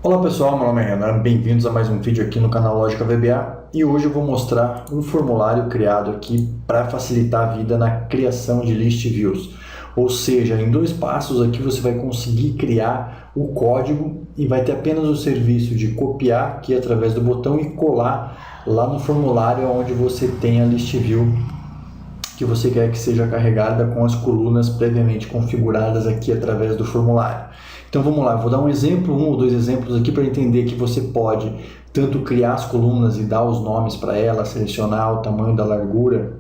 Olá pessoal, meu nome é Renan, bem-vindos a mais um vídeo aqui no canal Lógica VBA e hoje eu vou mostrar um formulário criado aqui para facilitar a vida na criação de list views. Ou seja, em 2 passos aqui você vai conseguir criar o código e vai ter apenas o serviço de copiar aqui através do botão e colar lá no formulário onde você tem a list view que você quer que seja carregada com as colunas previamente configuradas aqui através do formulário. Então vamos lá, eu vou dar um exemplo, 1 ou 2 exemplos aqui para entender que você pode tanto criar as colunas e dar os nomes para elas, selecionar o tamanho da largura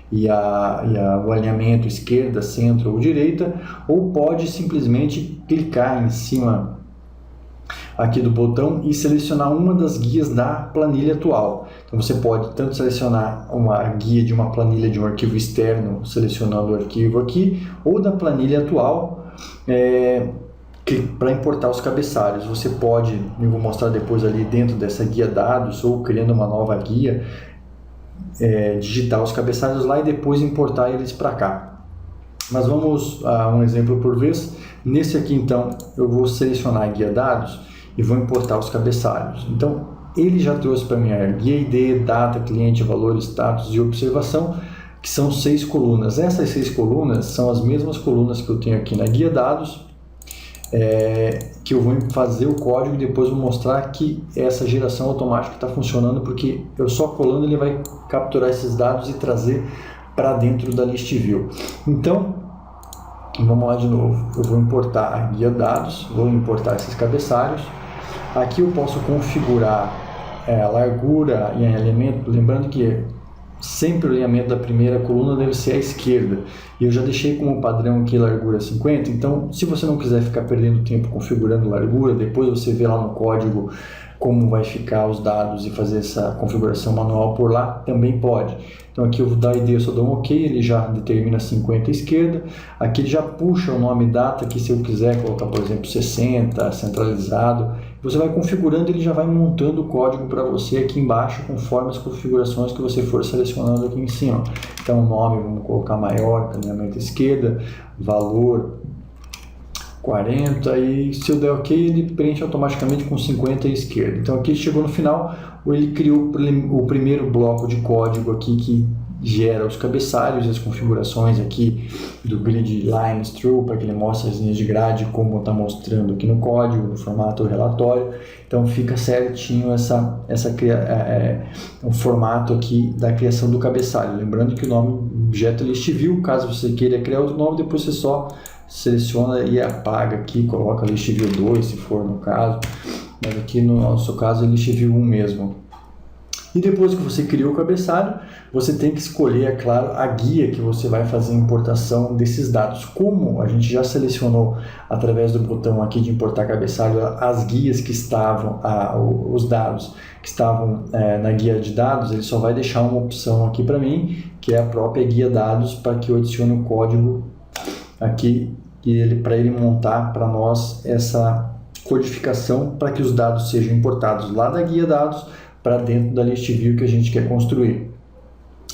e o alinhamento esquerda, centro ou direita, ou pode simplesmente clicar em cima aqui do botão e selecionar uma das guias da planilha atual. Então você pode tanto selecionar uma guia de uma planilha de um arquivo externo, selecionando o arquivo aqui, ou da planilha atual, para importar os cabeçalhos. Você pode, eu vou mostrar depois ali dentro dessa guia dados, ou criando uma nova guia, digitar os cabeçalhos lá e depois importar eles para cá. Mas vamos a um exemplo por vez. Nesse aqui então, eu vou selecionar a guia dados e vou importar os cabeçalhos. Então, ele já trouxe para mim a guia ID, data, cliente, valor, status e observação, que são 6 colunas. Essas 6 colunas são as mesmas colunas que eu tenho aqui na guia dados, que eu vou fazer o código e depois vou mostrar que essa geração automática está funcionando, porque eu só colando ele vai capturar esses dados e trazer para dentro da list view. Então, vamos lá de novo. Eu vou importar a guia dados, vou importar esses cabeçalhos. Aqui eu posso configurar a largura e alinhamento, lembrando que sempre o alinhamento da primeira coluna deve ser à esquerda. E eu já deixei como padrão aqui largura 50, então se você não quiser ficar perdendo tempo configurando largura, depois você vê lá no código como vai ficar os dados e fazer essa configuração manual por lá, também pode. Então aqui eu vou dar ID, eu só dou um OK, ele já determina 50 à esquerda. Aqui ele já puxa o nome data, que se eu quiser colocar, por exemplo, 60, centralizado, você vai configurando, ele já vai montando o código para você aqui embaixo, conforme as configurações que você for selecionando aqui em cima. Então o nome, vamos colocar maior, alinhamento à esquerda, valor 40, e se eu der OK, ele preenche automaticamente com 50 à esquerda. Então aqui chegou no final, ele criou o primeiro bloco de código aqui que gera os cabeçalhos e as configurações aqui do grid lines through, para que ele mostre as linhas de grade como está mostrando aqui no código, no formato relatório. Então fica certinho o formato aqui da criação do cabeçalho. Lembrando que o nome objeto é list view, caso você queira criar outro nome, depois você só seleciona e apaga aqui, coloca list view 2 se for no caso, mas aqui no nosso caso é list view 1 mesmo. E depois que você criou o cabeçalho, você tem que escolher, é claro, a guia que você vai fazer a importação desses dados. Como a gente já selecionou através do botão aqui de importar cabeçalho as guias que estavam, os dados que estavam na guia de dados, ele só vai deixar uma opção aqui para mim, que é a própria guia dados, para que eu adicione o código aqui para ele montar para nós essa codificação para que os dados sejam importados lá da guia dados para dentro da list view que a gente quer construir.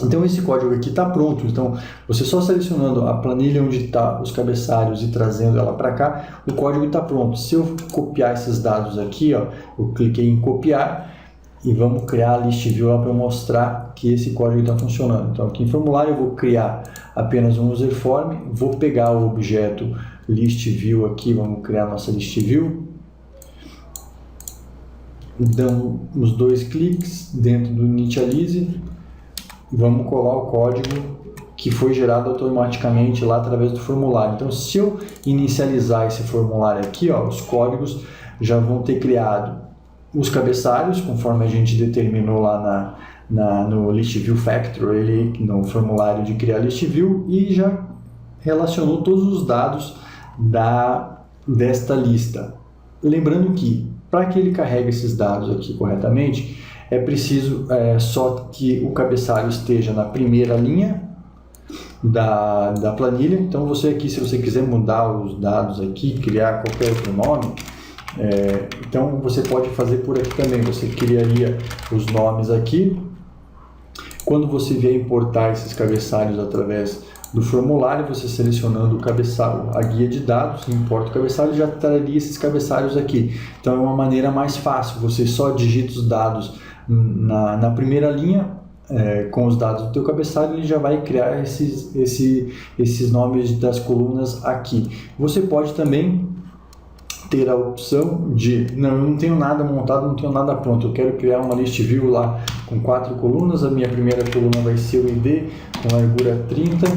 Então esse código aqui está pronto. Então você só selecionando a planilha onde está os cabeçalhos e trazendo ela para cá, o código está pronto. Se eu copiar esses dados aqui, ó, eu cliquei em copiar e vamos criar a list view lá para mostrar que esse código está funcionando. Então aqui em formulário eu vou criar apenas um user form, vou pegar o objeto list view aqui, vamos criar nossa list view, damos 2 cliques dentro do initialize, vamos colar o código que foi gerado automaticamente lá através do formulário. Então se eu inicializar esse formulário aqui, ó, os códigos já vão ter criado os cabeçalhos, conforme a gente determinou lá no list view factor, no formulário de criar list view, e já relacionou todos os dados desta lista. Lembrando que para que ele carregue esses dados aqui corretamente, é preciso só que o cabeçalho esteja na primeira linha da planilha. Então você aqui, se você quiser mudar os dados aqui, criar qualquer outro nome, então você pode fazer por aqui também. Você criaria os nomes aqui. Quando você vier importar esses cabeçalhos através do formulário, você selecionando o cabeçalho, a guia de dados, importa o cabeçalho e já traria esses cabeçalhos aqui. Então é uma maneira mais fácil, você só digita os dados na primeira linha, com os dados do teu cabeçalho, ele já vai criar esses nomes das colunas aqui. Você pode também ter a opção de, não, eu não tenho nada montado, não tenho nada pronto, eu quero criar uma list view lá com 4 colunas, a minha primeira coluna vai ser o ID com largura 30,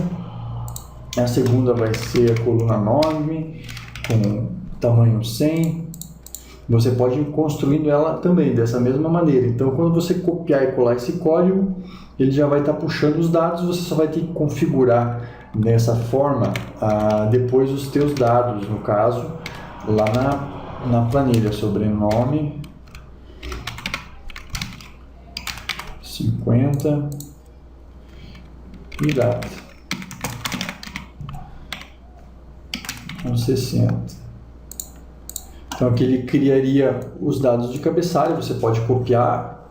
a segunda vai ser a coluna 9 com tamanho 100. Você pode ir construindo ela também dessa mesma maneira. Então, quando você copiar e colar esse código, ele já vai estar puxando os dados, você só vai ter que configurar dessa forma depois os teus dados, no caso, lá na planilha, sobrenome, 50 e data, com 60. Então aqui ele criaria os dados de cabeçalho, você pode copiar,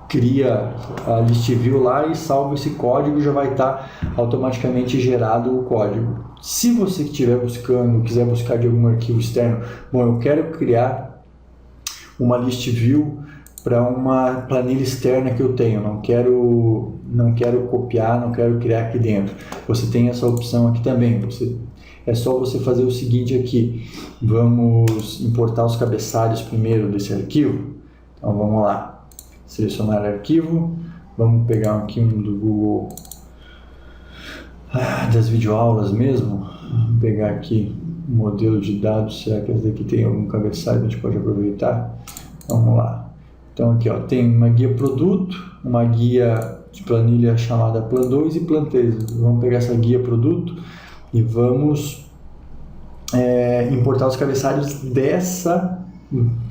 cria a list view lá e salva esse código, já vai estar automaticamente gerado o código. Se você estiver buscando, quiser buscar de algum arquivo externo, bom, eu quero criar uma list view para uma planilha externa que eu tenho, não quero copiar, não quero criar aqui dentro. Você tem essa opção aqui também. É só você fazer o seguinte aqui, vamos importar os cabeçalhos primeiro desse arquivo. Então vamos lá, selecionar arquivo, vamos pegar aqui um do Google, das videoaulas mesmo, vamos pegar aqui um modelo de dados, será que esse daqui tem algum cabeçalho que a gente pode aproveitar? Vamos lá. Então aqui ó, tem uma guia produto, uma guia de planilha chamada Plan 2 e Plan 3. Vamos pegar essa guia produto e vamos importar os cabeçalhos dessa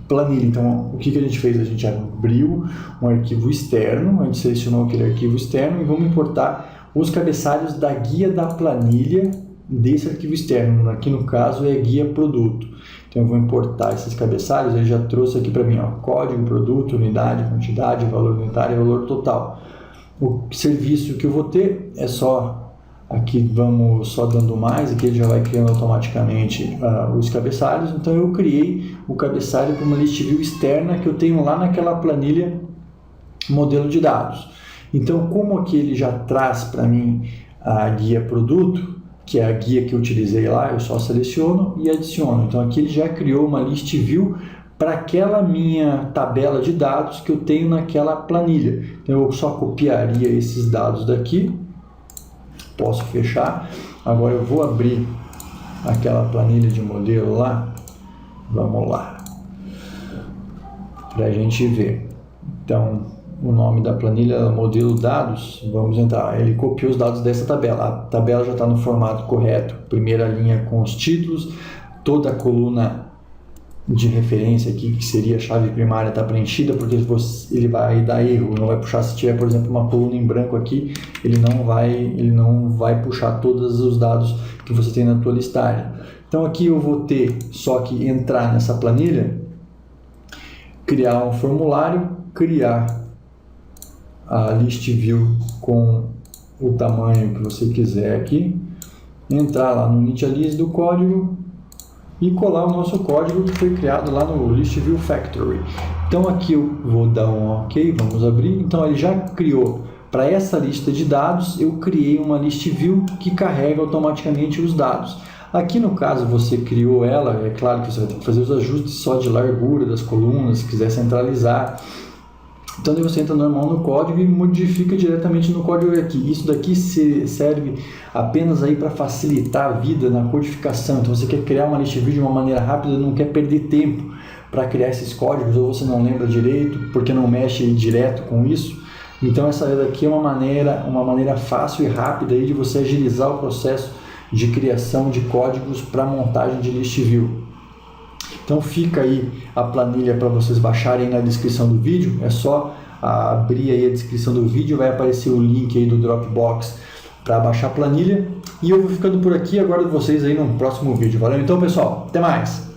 planilha. Então, o que a gente fez? A gente abriu um arquivo externo, a gente selecionou aquele arquivo externo e vamos importar os cabeçalhos da guia da planilha desse arquivo externo. Aqui no caso é guia produto. Então, eu vou importar esses cabeçalhos, ele já trouxe aqui para mim, ó, código, produto, unidade, quantidade, valor unitário e valor total. O serviço que eu vou ter é só aqui, vamos só dando mais, aqui ele já vai criando automaticamente os cabeçalhos. Então eu criei o cabeçalho para uma list view externa que eu tenho lá naquela planilha modelo de dados. Então, como aqui ele já traz para mim a guia produto, que é a guia que eu utilizei lá, eu só seleciono e adiciono. Então aqui ele já criou uma list view para aquela minha tabela de dados que eu tenho naquela planilha. Então eu só copiaria esses dados daqui, posso fechar. Agora eu vou abrir aquela planilha de modelo lá, vamos lá, para a gente ver. Então o nome da planilha é modelo dados, vamos entrar, ele copiou os dados dessa tabela, a tabela já está no formato correto, primeira linha com os títulos, toda a coluna de referência aqui, que seria a chave primária, está preenchida, porque ele vai dar erro, não vai puxar, se tiver, por exemplo, uma coluna em branco aqui, ele não vai puxar todos os dados que você tem na tua listagem. Então aqui eu vou ter só que entrar nessa planilha, criar um formulário, criar a list view com o tamanho que você quiser aqui, entrar lá no initialize do código e colar o nosso código que foi criado lá no List View Factory. Então aqui eu vou dar um OK, vamos abrir. Então ele já criou para essa lista de dados, eu criei uma list view que carrega automaticamente os dados. Aqui no caso você criou ela, é claro que você vai ter que fazer os ajustes só de largura das colunas, se quiser centralizar. Então daí você entra normal no código e modifica diretamente no código aqui. Isso daqui serve apenas aí para facilitar a vida na codificação. Então você quer criar uma list view de uma maneira rápida, não quer perder tempo para criar esses códigos, ou você não lembra direito porque não mexe direto com isso. Então essa daqui é uma maneira fácil e rápida aí de você agilizar o processo de criação de códigos para montagem de list view. Então fica aí a planilha para vocês baixarem na descrição do vídeo, é só abrir aí a descrição do vídeo, vai aparecer o link aí do Dropbox para baixar a planilha. E eu vou ficando por aqui, aguardo vocês aí no próximo vídeo. Valeu então, pessoal, até mais!